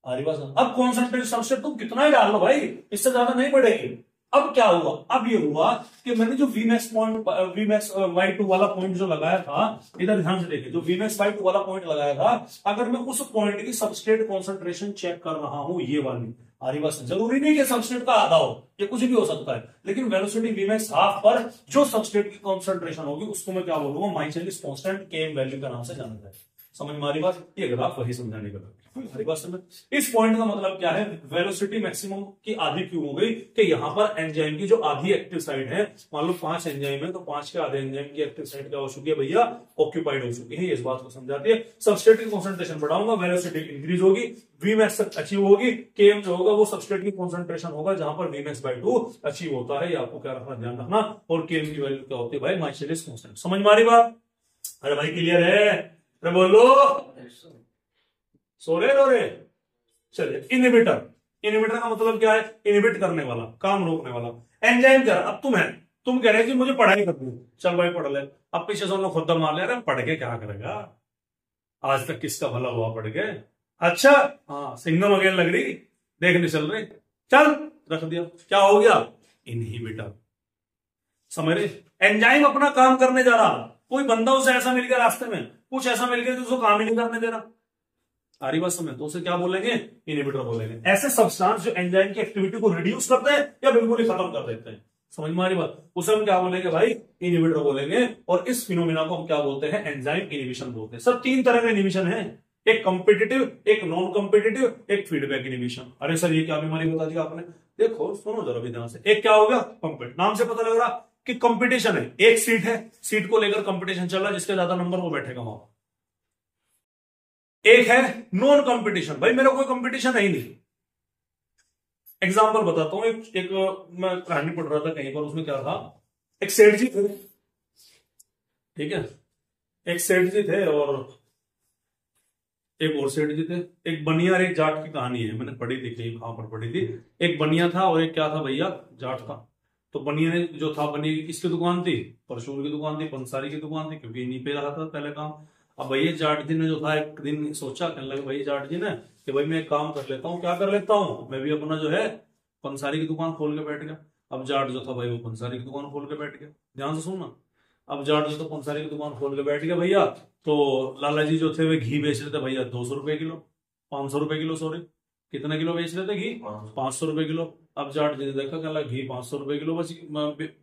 अब कॉन्सेंट्रेट सबस्ट्रेट तुम कितना ही डाल लो भाई, इससे ज्यादा नहीं बढ़ेगी। अब क्या हुआ, अब ये हुआ कि मैंने जो वीमैक्स पॉइंट, वीमैक्स y2 वाला पॉइंट जो लगाया था, इधर ध्यान से देखिए, जो वीमैक्स y2 वाला पॉइंट लगाया था, अगर मैं उस पॉइंट की सबस्ट्रेट कॉन्सेंट्रेशन चेक कर रहा हूं, ये वाली आरी बस, जरूरी नहीं कि सबस्ट्रेट का आधा हो, ये कुछ भी हो सकता है, लेकिन वेलोसिटी वीमैक्स हाफ पर जो सबस्ट्रेट की कॉन्सेंट्रेशन होगी उसको मैं क्या बोलूंगा, माइचेलिस कांस्टेंट Km वैल्यू के नाम से जाना जाए। समझ में आ रही बात, ये ग्राफ वही समझाने का इस पॉइंट का मतलब क्या है, वेलोसिटी मैक्सिमम की आधी क्यों हो गई, कि यहां पर एंजाइम की जो आधी एक्टिव साइड है, मान लो 5 एंजाइम है तो 5 के आधे एंजाइम की एक्टिव साइड क्या हो चुकी है भैया, ऑक्यूपाइड हो चुकी है। इस बात को समझाती है। सबस्ट्रेट की कॉन्सेंट्रेशन बढ़ाऊंगा, वेलोसिटी इंक्रीज होगी, वीमैक्स अचीव होगी, Km जो होगा वो सबस्ट्रेट की कॉन्सेंट्रेशन होगा जहां पर वीमैक्स बाय 2 अचीव होता है। ये आपको क्या रखना, ध्यान रखना। और Km की वैल्यू क्या होती है भाई, माइचेलिस कांस्टेंट। समझ में आ रही बात, अरे भाई क्लियर है, अरे बोलो, सो रहे चलिए। इनहिबिटर, इनहिबिटर का मतलब क्या है, इनहिबिट करने वाला, काम रोकने वाला। एंजाइम क्या, अब तुम कह रहे कि मुझे पढ़ाई करनी, चल भाई पढ़ ले। अब पीछे से उन्होंने खुद मार लिया, अरे पढ़ के क्या करेगा, आज तक किसका भला हुआ पढ़ के, अच्छा हाँ सिंगम अगेन लग रही, देखने चल रहे, चल रख दिया, क्या हो गया, इनहिबिटर। समझ रहे, एंजाइम अपना काम करने जा रहा, कोई बंदा उसे ऐसा मिल गया रास्ते में, कुछ ऐसा मिल गया जो उसको काम ही नहीं करने दे रहा, आरी बात समझ, तो उसे क्या बोलेंगे, इनहिबिटर बोलेंगे। ऐसे सब्सटेंस जो एंजाइम की एक्टिविटी को रिड्यूस करते हैं या बिल्कुल ही खत्म कर देते हैं, समझ में आ रही बात, उसे हम क्या बोलेंगे भाई, इनहिबिटर बोलेंगे। और इस फिनोमिना को हम क्या बोलते हैं, एंजाइम इनहिबिशन बोलते हैं। सब 3 तरह का इनहिबिशन है, एक कॉम्पिटिटिव, एक नॉन कॉम्पिटिटिव, एक फीडबैक इनहिबिशन। अरे सर ये क्या बीमारी बता दी आपने, देखो सुनो जरा भी ध्यान से। एक क्या होगा, कॉम्पिट, नाम से पता लग रहा कि कंपटीशन है, एक सीट है, सीट को लेकर कंपटीशन चल रहा है, जिसके ज्यादा नंबर वो बैठेगा वहां। एक है नॉन कंपटीशन, भाई मेरा कोई कंपटीशन है ही नहीं। एग्जांपल बताता हूं, एक मैं कहानी पढ़ रहा था कहीं पर, उसमें क्या था, एक सेठ जी थे, ठीक है, एक सेठ जी थे और एक और सेठ जी थे। एक बनिया और एक जाट की कहानी है, मैंने पढ़ी थी कहीं, कहां पर पढ़ी थी। एक बनिया था और एक क्या था भैया, जाट था। तो बनिया ने जो था, बनिया की किसकी दुकान थी, परचून की दुकान थी, पंसारी की दुकान थी, क्योंकि इन्हीं पे रहा था पहले काम। अब भैया जाट जी ने जो था, एक दिन सोचा, कहने लगे भाई जाट जी ने कि भाई मैं एक काम कर लेता हूँ, क्या कर लेता हूँ, मैं भी अपना जो है पंसारी की दुकान खोल के बैठ गया। अब जाट जो था भाई वो पंसारी की दुकान खोल के बैठ गया, ध्यान से सुनना। अब जाट जो था पंसारी की दुकान खोल के बैठ गया भैया, तो लाला जी जो थे वे घी बेच रहे थे भैया 200 रुपए किलो, 500 रुपए किलो, सॉरी कितना किलो बेच रहे थे घी, 500 रुपए किलो। अब जाट जी ने देखा, कहला घी 500 रुपए किलो बस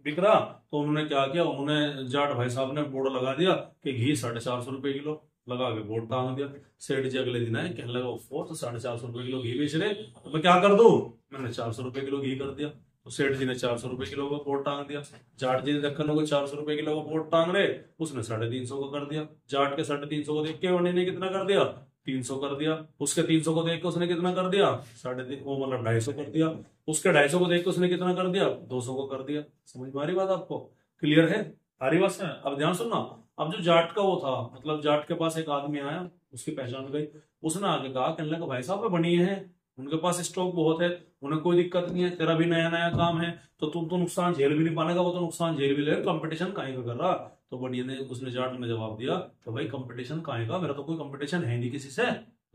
बिक रहा, तो उन्होंने क्या किया, उन्होंने जाट भाई साहब ने बोर्ड लगा दिया कि घी 450 रुपए किलो, लगा के बोर्ड टांग दिया। सेठ जी अगले दिन आए, कहने लगा वो तो 450 रुपए किलो घी बेच रहे, तो मैं क्या कर दूं, मैंने 400 रुपए किलो घी कर दिया। तो सेठ जी ने 400 रुपए किलो का बोर्ड टांग दिया। जाट जी ने देखा को 400 रुपए किलो का बोर्ड टांग रहे, उसने 350 का कर दिया। जाट के 350 को देख के उन्होंने कितना कर दिया, 300 कर दिया। उसके 300 को देख के उसने कितना कर दिया, 350, वो मतलब 250 कर दिया। उसके 250 को देख के उसने कितना कर दिया, 200 को कर दिया। समझ में आ रही बात आपको, क्लियर है। आ रही बात से? अब ध्यान सुनना। अब जो जाट का वो था, मतलब जाट के पास एक आदमी आया, उसकी पहचान गई, उसने आगे कहा, कहने लगा भाई साहब बनी है, उनके पास स्टॉक बहुत है, उन्हें कोई दिक्कत नहीं है, तेरा भी नया नया काम है, तो तुम तो नुकसान झेल भी नहीं पाएगा, वो तो नुकसान झेल भी ले, कंपटीशन काहे का कर रहा? तो बढ़िया ने उसने जाट ने जवाब दिया, तो भाई कंपटीशन काहे का, मेरा तो कोई कंपटीशन है नहीं किसी से।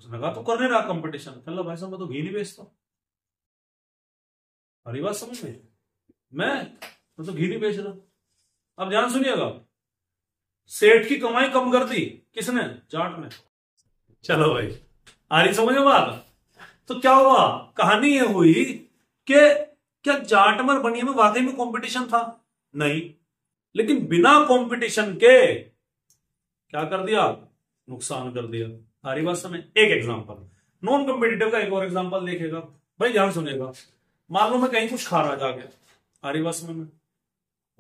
उसने कहा तो करने रहा कंपटीशन। कहने लगा भाई साहब मैं तो घी नहीं बेचता। अरे बात समझ में? मैं तो घी नहीं बेच रहा। अब ध्यान सुनिएगा, सेठ की कमाई कम कर दी किसने? जाट ने। चलो भाई, आ रही समझ में बात? तो क्या हुआ, कहानी ये हुई कि क्या जाट और बनिया में वाकई में कंपटीशन था? नहीं, लेकिन बिना कंपटीशन के क्या कर दिया? नुकसान कर दिया। आ रही बात समझ? एक एग्जांपल नॉन कॉम्पिटिटिव का, एक और एग्जांपल देखेगा भाई, ध्यान सुनेगा। मान लो मैं कहीं कुछ खा रहा जाके, आ रही बात समझ में,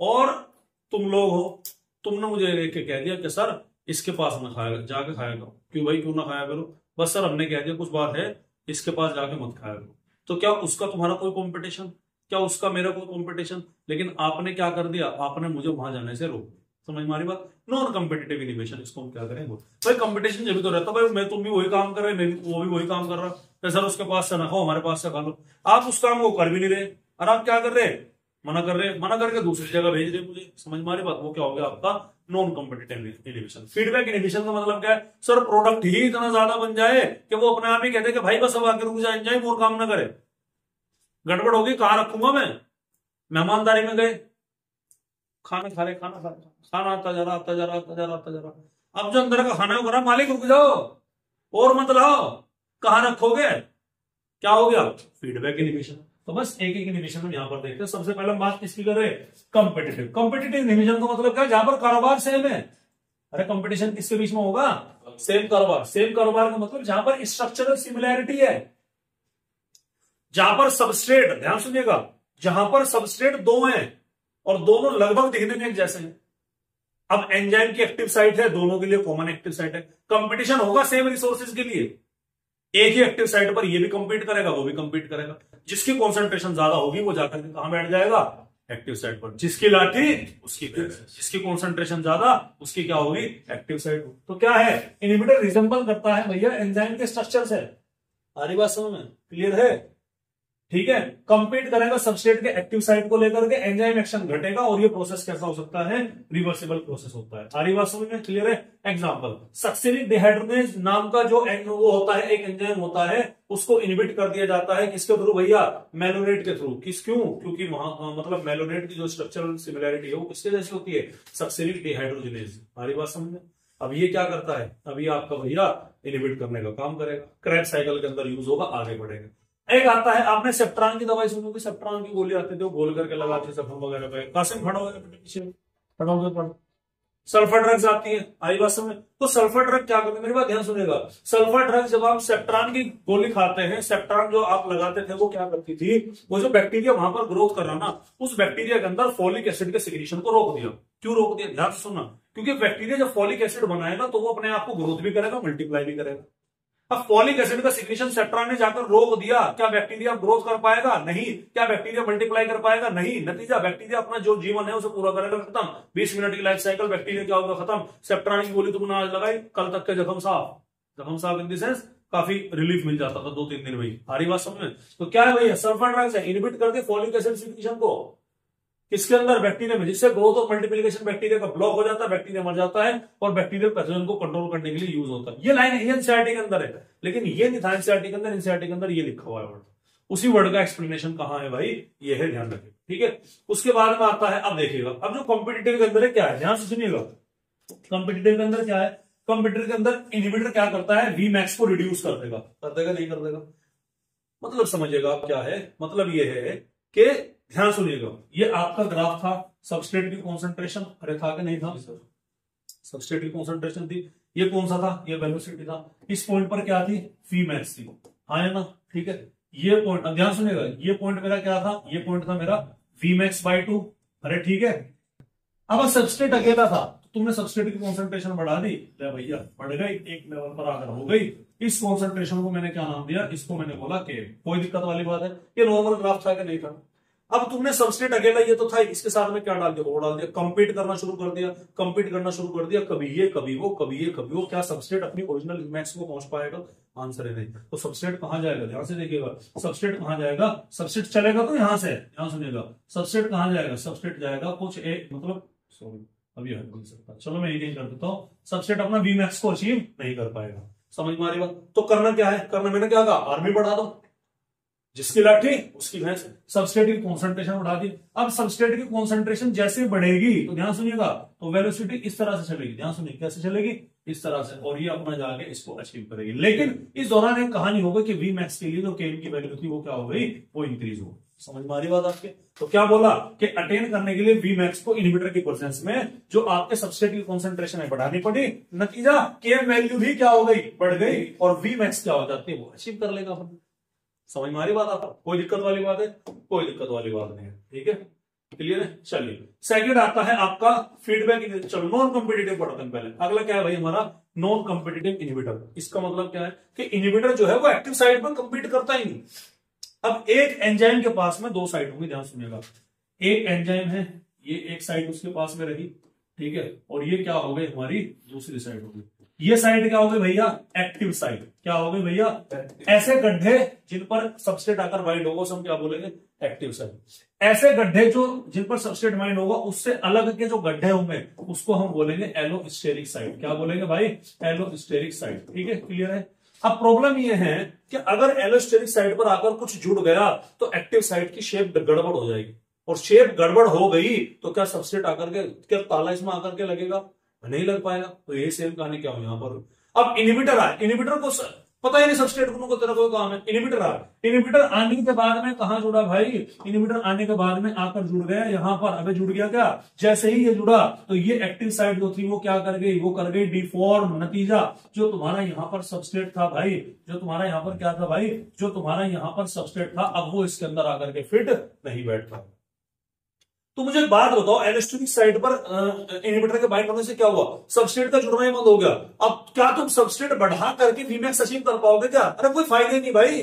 और तुम लोग हो, तुमने मुझे लेके कह दिया कि सर इसके पास ना खाया, जाके खाया करो। क्यों भाई, क्यों ना खाया करो? बस सर हमने कह दिया कुछ बात है, इसके पास जाके मत खाया करो। तो क्या उसका तुम्हारा कोई कंपटीशन? क्या उसका मेरा कोई कंपटीशन? लेकिन आपने क्या कर दिया, आपने मुझे वहां जाने से रोक। समझ में आ रही बात? नॉन कॉम्पिटिटिव इनोवेशन, इसको हम क्या करेंगे भाई? कंपटीशन जब भी तो रहता भाई, मैं तुम भी वही काम कर रहे, मैं वो भी वही काम कर रहा, तो सर उसके पास से ना खाओ, हमारे पास से खा लो। आप उस काम को कर भी नहीं रहे, और आप क्या कर रहे? मना कर रहे, मना करके दूसरी जगह भेज रहे मुझे। समझ में आ रही बात? वो क्या हो गया आपका? Non competitive innovation. Feedback innovation का मतलब क्या है? सर प्रोडक्ट ही इतना ज्यादा बन जाए कि वो अपने आप ही कहते कि भाई बस अब आके रुक जाए और काम ना करे। गड़बड़ होगी, कहां रखूंगा मैं? मेहमानदारी में गए, खाना खा रहे, खाना खा रहे, खाना आता जा रहा, आता जा रहा, आता जा रहा, आता जा रहा। अब जो अंदर का खाना है वो कह रहा मालिक रुक जाओ और मत लाओ, कहां रखोगे? क्या हो गया? Feedback innovation. तो बस एक एक इनोवेशन हम यहां पर देखते हैं। सबसे पहले हम बात किसकी कर रहे हैं? कॉम्पिटिटिव। कॉम्पिटिटिव इनोवेशन का मतलब क्या? जहां पर कारोबार सेम है। अरे कंपटीशन किसके बीच में होगा? सेम कारोबार। सेम कारोबार का मतलब जहां पर स्ट्रक्चरल सिमिलैरिटी है, जहां पर सबस्ट्रेट, ध्यान सुनिएगा, जहां पर सबस्ट्रेट दो हैं और दोनों लगभग दिखने में एक जैसे हैं। अब एंजाइम की एक्टिव साइट है, दोनों के लिए कॉमन एक्टिव साइट है, कंपटीशन होगा सेम रिसोर्सेज के लिए। एक ही एक्टिव साइट पर ये भी कंपीट करेगा, वो भी कंपीट करेगा। जिसकी कॉन्सेंट्रेशन ज्यादा होगी वो जाकर के कहां बैठ जाएगा? एक्टिव साइट पर। जिसकी लाठी उसकी पैर, जिसकी कॉन्सेंट्रेशन ज्यादा उसकी क्या होगी? Active site. तो क्या है? इनहिबिटर रिजेंबल करता है भैया एंजाइम के स्ट्रक्चर से। आ रही बात समझ में? क्लियर है? ठीक है, कंपीट करेगा सबस्ट्रेट के एक्टिव साइट को लेकर के, एंजाइम एक्शन घटेगा और ये प्रोसेस कैसा हो सकता है? रिवर्सिबल प्रोसेस होता है। सारी बात समझ में? क्लियर है? एग्जांपल, सक्सिनिक डिहाइड्रोनेज नाम का जो वो होता है, एक एंजाइम होता है, उसको इनहिबिट कर दिया जाता है किसके थ्रू भैया? मेलोनेट के थ्रू। क्यों? क्योंकि वहां मतलब मेलोनेट की जो स्ट्रक्चरल सिमिलैरिटी है वो किसके जैसी होती है? Succinic dehydrogenase. सारी बात समझ में? अब ये क्या करता है? अभी आपका भैया इनहिबिट करने का काम करेगा, क्रैब साइकिल के अंदर यूज होगा, आगे बढ़ेगा। एक आता है, आपने सेप्ट्रान की दवाई सुनी होगी, सेप्ट्रान की गोली आती थी, वो घोल करके लगाते जख्म वगैरह पे। कासिम खड़ा हो गया, सल्फर ड्रग्स आती है, आई बात समझ? तो सल्फर ड्रग क्या करते हैं? मेरी बात ध्यान सुनेगा। सल्फर ड्रग जब आप सेप्ट्रान की गोली खाते हैं, सेप्ट्रान जो आप लगाते थे वो क्या करती थी? वो जो बैक्टीरिया वहां पर ग्रोथ कर रहा ना, उस बैक्टीरिया के अंदर फॉलिक एसिड के सिक्रीशन को रोक दिया। क्यों रोक दिया? ध्यान से सुनना। क्योंकि बैक्टीरिया जब फॉलिक एसिड बनाएगा तो वो अपने आप को ग्रोथ भी करेगा, मल्टीप्लाई भी करेगा। अब फॉलिक एसिड का सिक्रीशन सेप्ट्रान ने जाकर रोक दिया, क्या बैक्टीरिया ग्रोथ कर पाएगा? नहीं। क्या बैक्टीरिया मल्टीप्लाई कर पाएगा? नहीं। नतीजा, बैक्टीरिया अपना जो जीवन है उसे पूरा करेगा, खत्म। 20 मिनट की लाइफ साइकिल, बैक्टीरिया क्या होगा? खत्म। सेप्ट्रान की गोली तुमने आज लगाई, कल तक के जख्म साफ। जख्म साफ इन द सेंस काफी रिलीफ मिल जाता था 2-3 दिन में। सारी बात समझ में? तो क्या है भैया? सल्फर ड्रग्स है, इनहिबिट करके फॉलिक एसिड सिक्रीशन को किसके अंदर? बैक्टीरिया में, जिससे ग्रोथ और मल्टीप्लिकेशन बैक्टीरिया का ब्लॉक हो जाता है, बैक्टीरिया मर जाता है और बैक्टीरियल पैथोजन को कंट्रोल करने के लिए यूज होता है। ये लाइन एनसीईआरटी के अंदर है, लेकिन ये नहीं था एनसीईआरटी के अंदर। एनसीईआरटी के अंदर ये लिखा हुआ है वर्ड, उसी वर्ड का एक्सप्लेनेशन कहां है भाई? ये है, ध्यान रखिए। ठीक है, उसके बाद में आता है, अब देखिएगा, अब जो कॉम्पिटिटिव के अंदर है क्या है, ध्यान से सुनिएगा। कॉम्पिटिटिव के अंदर क्या है? कॉम्पिटिटिव के अंदर इनहिबिटर क्या करता है? वी मैक्स को रिड्यूस कर देगा। कर देगा, नहीं कर देगा? मतलब समझिएगा आप क्या है? मतलब ये है कि ध्यान सुनिएगा, ये आपका ग्राफ था, सबस्ट्रेट की कॉन्सेंट्रेशन, अरे था कि नहीं था? सबस्ट्रेट की कॉन्सेंट्रेशन थी, ये कौन सा था? ये वेलोसिटी था। इस पॉइंट पर क्या थी? वी मैक्स थी। हाँ है ना? ठीक है, ये पॉइंट, अब ध्यान सुनिएगा, ये पॉइंट मेरा क्या था? ये पॉइंट था मेरा वी मैक्स बाई 2। अरे ठीक है, अब सबस्ट्रेट अकेला था, तो तुमने सबस्ट्रेट की कॉन्सेंट्रेशन बढ़ा दी, भैया बढ़ गई, एक लेवल पर आकर हो गई। इस कॉन्सेंट्रेशन को मैंने क्या नाम दिया? इसको मैंने बोला के। कोई दिक्कत वाली बात है? ये नॉर्मल ग्राफ था कि नहीं था? अब तुमने सबस्ट्रेट अकेला ये तो था, इसके साथ में क्या डाल दिया, और डाल दिया, कंपीट करना शुरू कर दिया, कंपीट करना शुरू कर दिया, कभी ये कभी वो, कभी ये कभी वो, क्या सबस्ट्रेट अपनी ओरिजिनल मैक्स को पहुंच पाएगा? आंसर है नहीं। तो सबस्ट्रेट कहां जाएगा, ध्यान से देखिएगा, सबस्ट्रेट कहां जाएगा, सबस्ट्रेट चलेगा तो यहां से, ध्यान सुनिएगा, सबस्ट्रेट कहां जाएगा, सबस्ट्रेट जाएगा कुछ एक, मतलब सॉरी अभी बोल सकता, चलो मैं यही कर देता हूं, सबस्ट्रेट अपना वी मैक्स को अचीव नहीं कर पाएगा। समझ में आ रही बात? तो करना क्या है, करना मैंने क्या कहा, आर्मी बढ़ा दो, जिसकी लाठी उसकी भैंस, सबस्ट्रेट की कॉन्सेंट्रेशन बढ़ा दी। अब सबस्ट्रेट की कॉन्सेंट्रेशन जैसे बढ़ेगी तो ध्यान सुनिएगा, तो वेलोसिटी इस तरह से चलेगी, ध्यान सुनिए कैसे चलेगी, इस तरह से, और ये अपना जाके इसको अचीव करेगी। लेकिन इस दौरान एक कहानी होगी कि वी मैक्स के लिए जो केम की वैल्यू थी वो क्या हो गई, वो इंक्रीज हो गई। समझ में आ रही बात आपके? तो क्या बोला कि अटेन करने के लिए वी मैक्स को इनहिबिटर की प्रेजेंस में जो आपके सबस्ट्रेट की कॉन्सेंट्रेशन है बढ़ानी पड़ी, नतीजा केम वैल्यू भी क्या हो गई, बढ़ गई, और वी मैक्स क्या हो जाती है, वो अचीव कर लेगा अपन। समझ में आ रही बात आपको? कोई दिक्कत वाली बात है? कोई दिक्कत वाली बात नहीं है, ठीक है, क्लियर है। चलिए सेकंड आता है आपका फीडबैक, चलो नॉन कॉम्पिटिटिव पढ़ते हैं पहले। अगला क्या है भाई हमारा, नॉन कॉम्पिटिटिव इनहिबिटर। इसका मतलब क्या है कि इनहिबिटर जो है वो एक्टिव साइड पर कंपीट करता ही नहीं। अब एक एंजाइम के पास में दो साइड होंगी, ध्यान सुनिएगा, एक एंजाइम है, ये एक साइड उसके पास में रही, ठीक है, और ये क्या हो गई हमारी दूसरी साइड होगी। ये साइड क्या हो गई भैया, एक्टिव साइड। क्या हो गई भैया, ऐसे गड्ढे जिन पर सबस्ट्रेट आकर बाइंड होगा उसे हम क्या बोलेंगे, एक्टिव साइड। ऐसे गड्ढे जो जिन पर सबस्ट्रेट बाइंड होगा उससे अलग के जो गड्ढे होंगे उसको हम बोलेंगे एलोस्टेरिक साइड। क्या बोलेंगे भाई, एलोस्टेरिक साइड, ठीक है, क्लियर है। अब प्रॉब्लम ये है कि अगर एलोस्टेरिक साइड पर आकर कुछ जुड़ गया तो एक्टिव साइड की शेप गड़बड़ हो जाएगी, और शेप गड़बड़ हो गई तो क्या सबस्ट्रेट आकर के, क्या ताला इसमें आकर के लगेगा, नहीं लग पाएगा। तो ये सेम कहानी क्या हो यहां पर। अब इनहिबिटर आए, इनहिबिटर को पता ही नहीं सबस्ट्रेट को तेरा कोई काम है, इनहिबिटर आए, इनहिबिटर आने के बाद में कहां जुड़ा भाई, इनहिबिटर आने के बाद में आकर जुड़ गया यहां पर। अबे जुड़ गया क्या, जैसे ही ये जुड़ा तो ये एक्टिव साइड जो थी वो क्या कर गई, वो कर गई डिफॉर्म। नतीजा जो तुम्हारा यहां पर सबस्ट्रेट था भाई, जो तुम्हारा यहां पर क्या था भाई, जो तुम्हारा यहां पर सबस्ट्रेट था, अब वो इसके अंदर आकर के फिट नहीं बैठ पाया। तो मुझे एक बात बताओ, एलोस्टेरिक साइड पर इनहिबिटर के बाइंड होने से क्या हुआ, सबस्ट्रेट का जुड़ना ही बंद हो गया। अब क्या तुम सबस्ट्रेट बढ़ा करके वीमैक्स अचीव कर पाओगे क्या? अरे कोई फायदा ही नहीं भाई,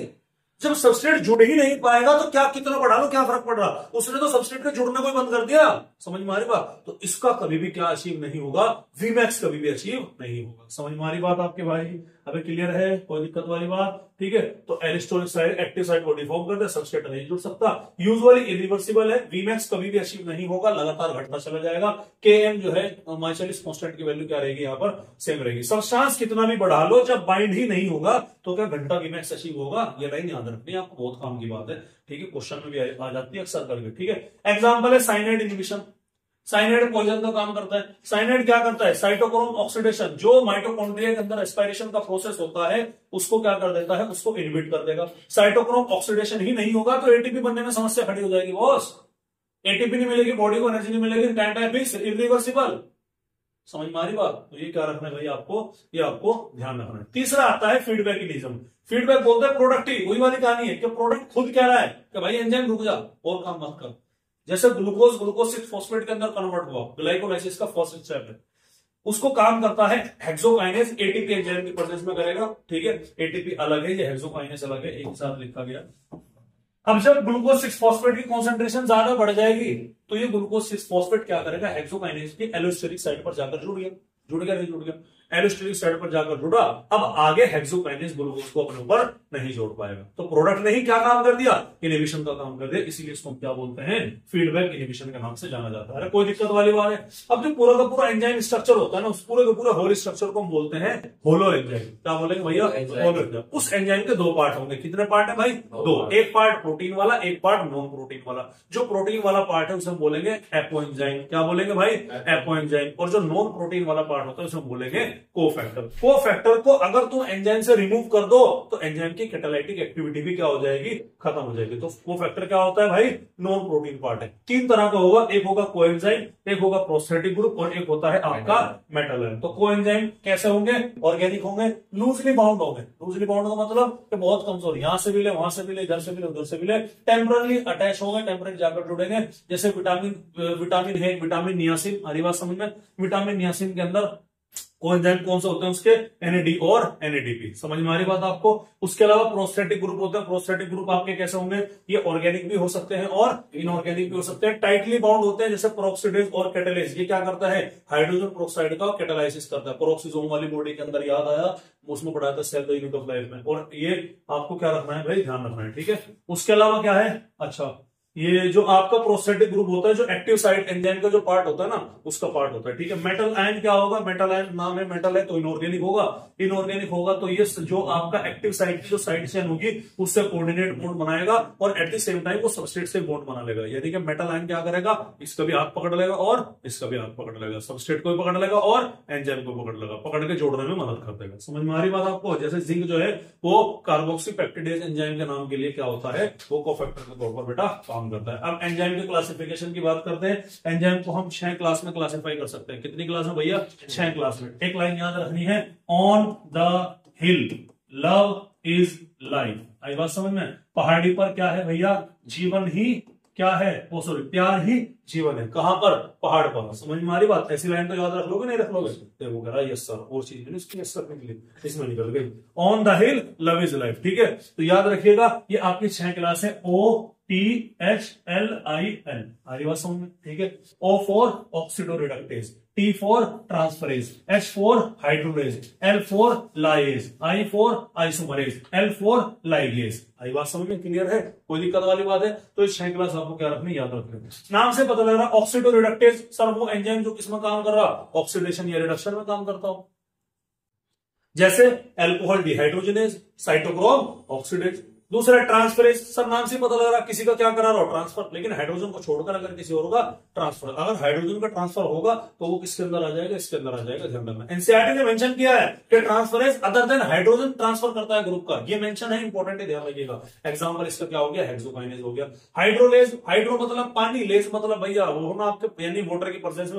जब सबस्ट्रेट जुड़ ही नहीं पाएगा तो क्या कितना बढ़ा लो क्या फर्क पड़ रहा, उसने तो सबस्ट्रेट के जुड़ने को ही बंद कर दिया। समझ में आ रही बात? तो इसका कभी भी क्या अचीव नहीं होगा, वीमैक्स कभी भी अचीव नहीं होगा। समझ में आ रही बात आपके भाई? अबे क्लियर है, कोई दिक्कत वाली बात, ठीक है। तो एलिस्टोरिक साइड एक्टिव साइड को डिफॉर्म करता है, सबस्ट्रेट नहीं जुड़ सकता, यूजुअली इरिवर्सिबल है, वीमैक्स कभी भी अचीव नहीं होगा, लगातार घटता चला जाएगा। Km जो है माइचेलिस कांस्टेंट की वैल्यू क्या रहेगी, यहाँ पर सेम रहेगी। सब्सटेंस कितना भी बढ़ा लो, जब बाइंड ही नहीं होगा तो क्या घंटा वीमैक्स अचीव होगा, ये लाइन याद रखनी है आपको, बहुत काम की बात है, ठीक है, क्वेश्चन में भी आ जाती है अक्सर करके, ठीक है। एग्जाम्पल है साइनाइड इनहिबिशन, साइनाइड पॉइजन का काम करता है। साइनाइड क्या करता है, साइटोक्रोम ऑक्सीडेशन, जो माइटोकॉन्ड्रिया के अंदर एस्पायरेशन का प्रोसेस होता है उसको क्या कर देता है, उसको इनहिबिट कर देगा। साइटोक्रोम ऑक्सीडेशन ही नहीं होगा तो एटीपी बनने में समस्या खड़ी हो जाएगी बॉस, एटीपी नहीं मिलेगी, बॉडी को एनर्जी नहीं मिलेगी, टाइम इरिवर्सिबल। समझ में आ रही बात? तो ये क्या रखना है भाई आपको, ये आपको ध्यान रखना है। तीसरा आता है फीडबैकिनिज्म। फीडबैक बोलते हैं प्रोडक्टिव, वही वाली कहानी है कि प्रोडक्ट खुद कह रहा है कि भाई एंजाइम रुक जा और काम मत कर। जैसे ग्लूकोज 6 फॉस्फेट के अंदर कन्वर्ट हुआ, ग्लाइकोलाइसिस का फर्स्ट स्टेप है, उसको काम करता है हेक्सोकाइनेज, एटीपी एंजाइम की प्रेजेंस में करेगा, ठीक है। एटीपी अलग है, ये हेक्सोकाइनेज अलग है, एक साथ लिखा गया। अब जब ग्लूकोज 6 फॉस्फेट की कॉन्सेंट्रेशन ज्यादा बढ़ जाएगी तो ये ग्लूकोज 6 फॉस्फेट क्या करेगा, हेक्सोकाइनेज की एलोस्टेरिक साइड पर जाकर जुड़ गया, एलोस्टेरिक साइड पर जाकर जुड़ा। अब आगे हेक्सोकाइनेज ग्लूकोज को अपने ऊपर नहीं जोड़ पाएगा, तो प्रोडक्ट ने ही क्या काम कर दिया, इनहिबिशन का काम कर दिया, इसीलिए इसको हम क्या बोलते हैं, फीडबैक इनहिबिशन के नाम से जाना जाता है। अरे कोई दिक्कत वाली बात है। अब जो पूरा का पूरा एंजाइम स्ट्रक्चर होता है ना, उस पूरे का पूरा होल स्ट्रक्चर को हम बोलते हैं होलो एंजाइम। क्या बोलेंगे भैया, होलो एंजाइम। उस एंजाइम के दो पार्ट होंगे, कितने पार्ट है भाई, दो, एक पार्ट प्रोटीन वाला, एक पार्ट नॉन प्रोटीन वाला। जो प्रोटीन वाला पार्ट है उसे हम बोलेंगे एपो एंजाइम। क्या बोलेंगे भाई, एपो एंजाइम। और जो नॉन प्रोटीन वाला पार्ट होता है उसे हम बोलेंगे कोफैक्टर। कोफैक्टर को अगर तुम एंजाइम से रिमूव कर दो तो एंजाइम की कैटालाइटिक एक्टिविटी भी क्या हो जाएगी, खत्म हो जाएगी। तो कोफैक्टर क्या होता है भाई, नॉन प्रोटीन पार्ट है। तीन तरह का होगा, एक होगा कोएंजाइम, एक होगा प्रोस्थेटिक ग्रुप और एक होता है आपका मेटल आयन। तो कोएंजाइम कैसे होंगे, ऑर्गेनिक होंगे, लूजली बाउंड होंगे। लूजली बाउंड का मतलब कि बहुत कमजोर, यहां से मिले, वहां से मिले, इधर से मिले, उधर से मिले, टेम्पररी अटैच होंगे, टेम्पररी जाकर जुड़ेंगे। जैसे विटामिन है, विटामिन नियासिन, हरी बात समझ में, विटामिन नियासिन के अंदर कोएंजाइम कौन से होते हैं उसके, एनएडी और एनएडीपी। समझ में आ रही बात आपको। उसके अलावा प्रोस्थेटिक ग्रुप होते हैं। प्रोस्थेटिक ग्रुप आपके कैसे होंगे, ये ऑर्गेनिक भी हो सकते हैं और इनऑर्गेनिक भी हो सकते हैं। टाइटली बाउंड होते हैं जैसे पेरोक्सिडेज और कैटालेज। ये क्या करता है, हाइड्रोजन पेरोक्साइड का कैटालाइसिस करता है। पेरोक्सिसोम वाली बॉडी के अंदर याद आया, उसमें पढ़ाया था cell the unit of life में, और ये आपको क्या रखना है भाई, ध्यान रखना है, ठीक है। उसके अलावा क्या है, अच्छा ये जो आपका प्रोस्थेटिक ग्रुप होता है, जो एक्टिव साइट एंजाइम का जो पार्ट होता है ना, उसका पार्ट होता है, ठीक है। मेटल आयन क्या होगा, मेटल आयन नाम है, मेटल है तो इनऑर्गेनिक होगा। इनऑर्गेनिक होगा तो ये जो आपका एक्टिव साइट की जो साइड चेन होगी उससे कोऑर्डिनेट बॉन्ड बनाएगा और एट द सेम टाइम वो सबस्ट्रेट से बॉन्ड बना लेगा। यानी कि मेटल आयन क्या करेगा, इसका भी हाथ पकड़ लेगा और इसका भी हाथ पकड़ लेगा, सबस्ट्रेट को भी पकड़ लेगा और एंजाइम को पकड़ लेगा, पकड़ के जोड़ने में मदद कर देगा। समझ में आ रही बात आपको। जैसे जिंक जो है वो कार्बोक्सीपेप्टिडेज एंजाइम के नाम के लिए क्या होता है, वो कोफैक्टर के तौर पर बेटा काम करता है। अब एंजाइम की क्लासिफिकेशन की बात करते हैं। एंजाइम को हम 6 क्लास में क्लासिफाई कर सकते हैं। कितनी क्लास में भैया, 6 क्लास में। एक लाइन याद रखनी है, on the hill love is life. आई बात समझ में। पहाड़ी पर क्या है भैया, जीवन ही क्या है, वो सॉरी प्यार ही जीवन है। कहां पर, पहाड़ पर। समझ में आ रही बात। ऐसी लाइन तो याद रख लोगे, नहीं रख लोगे, देखो कह रहा यस सर, और चीज इसकी यस सर निकली, इसमें निकल गई। On the hill love is life, ठीक है। तो याद रखिएगा ये आपकी 6 क्लास है, OTHLIL, आ रही बात समझ में, ठीक है। O for oxidoreductase, T for transferase, H for hydrolase, L for lyase, I for isomerase, L for ligase. आई बात समझ में, क्लियर है, कोई दिक्कत वाली बात है। तो इस 6 क्लास आपको क्या रखनी, याद रखनी। नाम से पता लग रहा है ऑक्सीडोरिडक्टेज, सर वो एंजाइम जो किसमें काम कर रहा, ऑक्सीडेशन या रिडक्शन में काम करता हो। जैसे अल्कोहल डिहाइड्रोजनेज, साइटोक्रोम ऑक्सीडेज। दूसरा ट्रांसफरेज, सर नाम से पता लग रहा किसी का क्या करा रहा हो, ट्रांसफर, लेकिन हाइड्रोजन को छोड़कर अगर किसी और का ट्रांसफर, अगर हाइड्रोजन का ट्रांसफर होगा तो वो किसके अंदर आ जाएगा, इसके अंदर आ जाएगा। ध्यान रखना, एनसीईआरटी ने मेंशन किया है कि transferase other than hydrogen transfer करता है ग्रुप का, ये मेंशन है, इंपॉर्टेंट है, ध्यान रखिएगा। एग्जांपल इसका क्या हो गया, हेक्सोकाइनेज हो गया। हाइड्रोलेज, हाइड्रो मतलब पानी, लेज मतलब भैया वो ना आपके, यानी वाटर की प्रेजेंस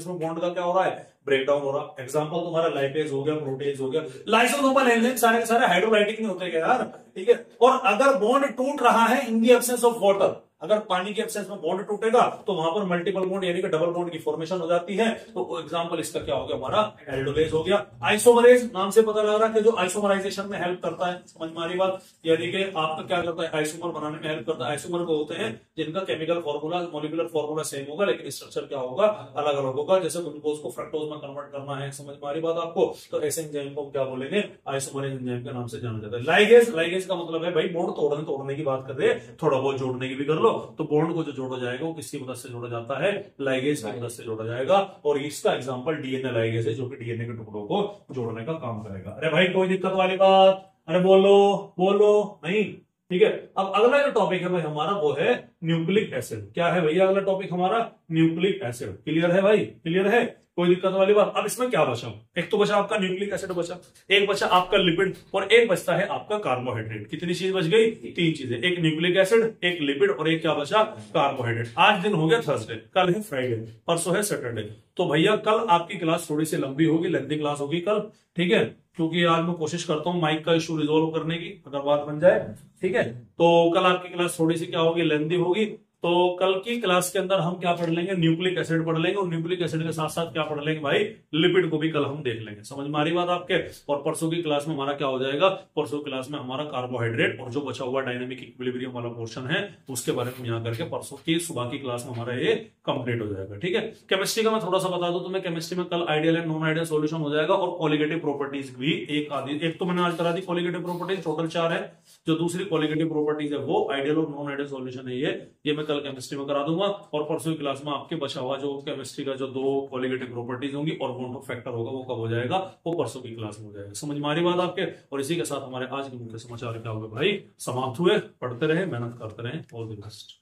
में बॉन्ड का क्या हो रहा है, ब्रेकडाउन हो रहा। एग्जांपल तुम्हारा लाइपेज हो गया, प्रोटेज हो गया। लाइसोसोमल एंजाइम सारे के सारे हाइड्रोलाइटिक नहीं होते क्या यार, ठीक है। और अगर बॉन्ड टूट रहा है इन दी एब्सेंस ऑफ वाटर, अगर पानी के एब्सेंस में बॉन्ड टूटेगा तो वहां पर मल्टीपल बॉन्ड यानी कि डबल बॉन्ड की फॉर्मेशन हो जाती है। तो एग्जांपल इसका क्या हो गया, हमारा एल्डोलेज हो गया। आइसोमरेज, नाम से पता लग रहा है कि जो आइसोमराइजेशन में हेल्प करता है। समझ में आ रही बात, यानी कि आपका क्या करता है, आइसोमर बनाने में हेल्प करता है। आइसोमर वो होते हैं जिनका chemical formula, molecular formula same होगा लेकिन स्ट्रक्चर क्या होगा, अलग अलग होगा। जैसे ग्लूकोज को फ्रक्टोज में कन्वर्ट करना है, समझ में आ रही बात आपको, तो ऐसे एंजाइम को क्या बोलेंगे, आइसोमरेज एंजाइम के नाम से जाना जाता है। लाइगेज, लाइगेज का मतलब है भाई बॉन्ड तोड़ने की बात कर रहे हैं, थोड़ा बहुत जोड़ने की भी कर लो। तो बॉन्ड को जोड़ा जाएगा वो किसकी मदद से जोड़ा जाता है, लाइगेज की मदद से जोड़ा जाएगा। और इसका एग्जांपल डीएनए लाइगेज है जो कि डीएनए के टुकड़ों को जोड़ने का काम करेगा। अरे भाई कोई दिक्कत वाली बात, अरे बोलो बोलो नहीं, ठीक है। अब अगला जो टॉपिक है भाई हमारा वो है न्यूक्लिक एसिड। क्या है भैया अगला टॉपिक हमारा, न्यूक्लिक एसिड। क्लियर है भाई, क्लियर है, कोई दिक्कत वाली बात। अब इसमें क्या बचा, एक तो बचा आपका न्यूक्लिक एसिड बचा, एक बचा आपका लिपिड, और एक बचता है आपका कार्बोहाइड्रेट। कितनी चीज बच गई, 3 चीजें, एक न्यूक्लिक एसिड, एक लिपिड और एक क्या बचा, कार्बोहाइड्रेट। आज दिन हो गया थर्सडे, कल है फ्राइडे, परसों है सैटरडे। तो भैया कल आपकी क्लास थोड़ी सी लंबी होगी, लेंथी क्लास होगी कल, ठीक है। क्योंकि आज मैं कोशिश करता हूं माइक का इशू रिजोल्व करने की, अगर बात बन जाए, ठीक है। तो कल आपकी क्लास थोड़ी सी क्या होगी, लेंथी होगी। तो कल की क्लास के अंदर हम क्या पढ़ लेंगे, न्यूक्लिक एसिड पढ़ लेंगे, और न्यूक्लिक एसिड के साथ साथ क्या पढ़ लेंगे भाई, लिपिड को भी कल हम देख लेंगे। समझ में आ रही बात आपके। और परसों की क्लास में हमारा क्या हो जाएगा, परसों क्लास में हमारा कार्बोहाइड्रेट और जो बचा हुआ डायनामिक इक्विलिब्रियम वाला पोर्शन है उसके बारे में यहाँ करके परसों की सुबह की क्लास में हमारा ये कंप्लीट हो जाएगा, ठीक है। केमिस्ट्री का मैं थोड़ा सा बता दूं तुम्हें, केमिस्ट्री में कल ideal and non ideal solution हो जाएगा, और कॉलिगेटिव प्रॉपर्टीज भी एक तो मैंने आज करा दी कॉलिगेटिव प्रॉपर्टीज, टोटल 4 है। जो दूसरी कॉलिगेटिव प्रॉपर्टीज है वो आइडियल और नॉन आइडियल सॉल्यूशन है, ये मैं कल केमिस्ट्री में करा दूंगा। और परसों की क्लास में आपके बचा हुआ जो केमिस्ट्री का जो 2 कॉलिगेटिव प्रॉपर्टीज होंगी और बॉन्ड ऑफ फैक्टर होगा वो कब हो जाएगा, वो परसों की क्लास में हो जाएगा। समझ में आ रही बात आपके। और इसी के साथ हमारे आज के मुख्य समाचार क्या होगा भाई, समाप्त हुए। पढ़ते रहे, मेहनत करते रहे, ऑल द बेस्ट।